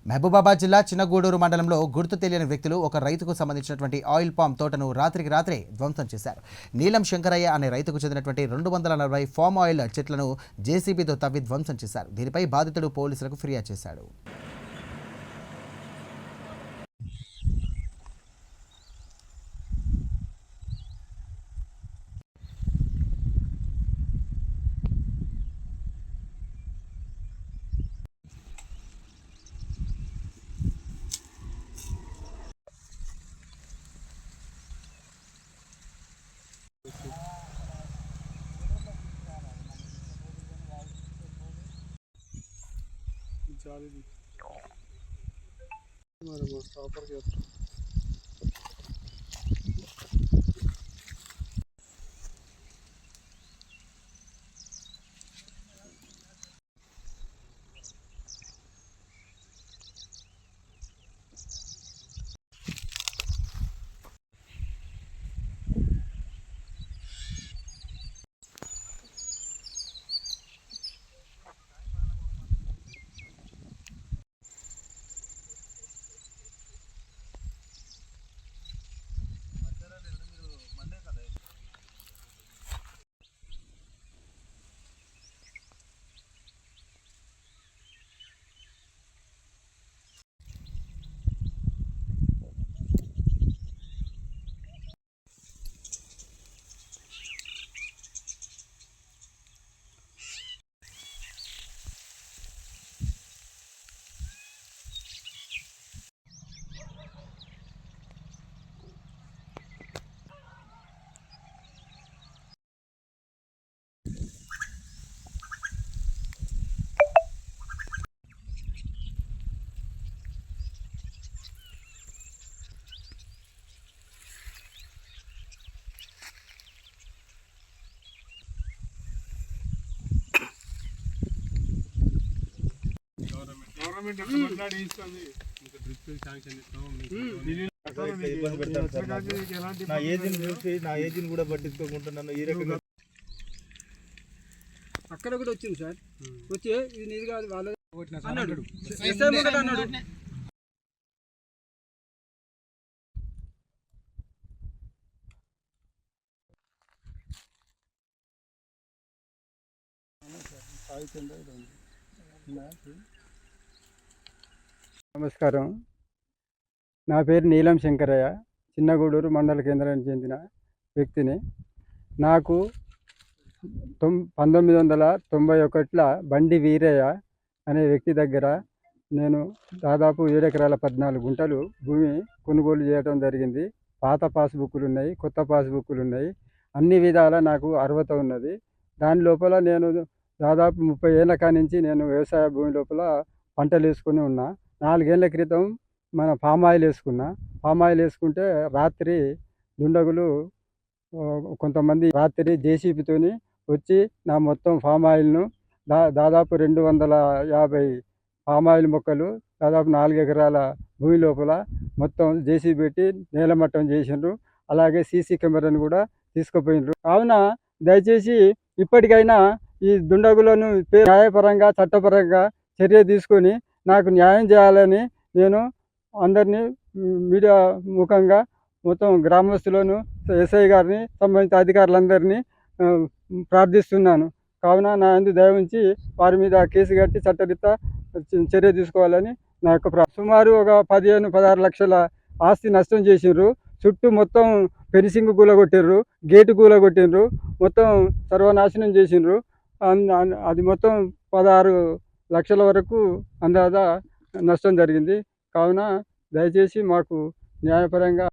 మహబూబాబాద్ జిల్లా చిన్నగూడూరు మండలంలో గుర్తు తెలియని వ్యక్తులు ఒక రైతుకు సంబంధించినటువంటి ఆయిల్ పామ్ తోటను రాత్రికి రాత్రే ధ్వంసం చేశారు. నీలం శంకరయ్య అనే రైతుకు చెందినటువంటి 240 ఫామ్ ఆయిల్ చెట్లను జేసీబీతో తవ్వి ధ్వంసం చేశారు. దీనిపై బాధితుడు పోలీసులకు ఫిర్యాదు చేశాడు. నా ఏజెంట్ చూసి నా ఏజెంట్ కూడా పట్టించుకోకుంటున్నాను. ఈ రకంగా అక్కడ కూడా వచ్చింది సార్. వచ్చి ఇది నీది కాదు వాళ్ళ అన్నాడు. నమస్కారం, నా పేరు నీలం శంకరయ్య, చిన్నగూడూరు మండల కేంద్రానికి చెందిన వ్యక్తిని. నాకు 1991 బండి వీరయ్య అనే వ్యక్తి దగ్గర నేను దాదాపు 7 ఎకరాల 14 గుంటలు భూమి కొనుగోలు చేయడం జరిగింది. పాత పాస్బుక్లు ఉన్నాయి, కొత్త పాస్బుక్లు ఉన్నాయి. అన్ని విధాల నాకు అర్హత ఉన్నది. దాని లోపల నేను దాదాపు 30 ఏళ్ళ కానించి నేను వ్యవసాయ భూమి లోపల పంటలు వేసుకొని ఉన్నా. 4 ఏళ్ల క్రితం మన పామ్ ఆయిల్ వేసుకున్నా. పామ్ ఆయిల్ వేసుకుంటే రాత్రి దుండగులు కొంతమంది రాత్రి జేసీబీతోని వచ్చి నా మొత్తం పామ్ ఆయిల్ను దాదాపు 250 పామ్ ఆయిల్ మొక్కలు దాదాపు 4 ఎకరాల భూమి లోపల మొత్తం జేసీబీ పెట్టి నేలమట్టం చేసిండ్రు. అలాగే సీసీ కెమెరాను కూడా తీసుకుపోయినరు. కావున దయచేసి ఇప్పటికైనా ఈ దుండగులను న్యాయపరంగా చట్టపరంగా చర్య తీసుకొని నాకు న్యాయం చేయాలని నేను అందరినీ మీడియా ముఖంగా మొత్తం గ్రామస్తులను, ఎస్ఐ గారిని, సంబంధిత అధికారులందరినీ ప్రార్థిస్తున్నాను. కావున నా యందు దయ ఉంచి వారి మీద కేసు కట్టి చట్టరీత్యా చర్య తీసుకోవాలని నా యొక్క సుమారు ఒక 15-16 లక్షల ఆస్తి నష్టం చేసిండ్రు. చుట్టూ మొత్తం ఫెన్సింగ్ కూలగొట్టిండ్రు, గేటు కూలగొట్టిండ్రు, మొత్తం సర్వనాశనం చేసిండ్రు. అది మొత్తం 16 లక్షల వరకు అందాజ నష్టం జరిగింది. కావున దయచేసి మాకు న్యాయపరంగా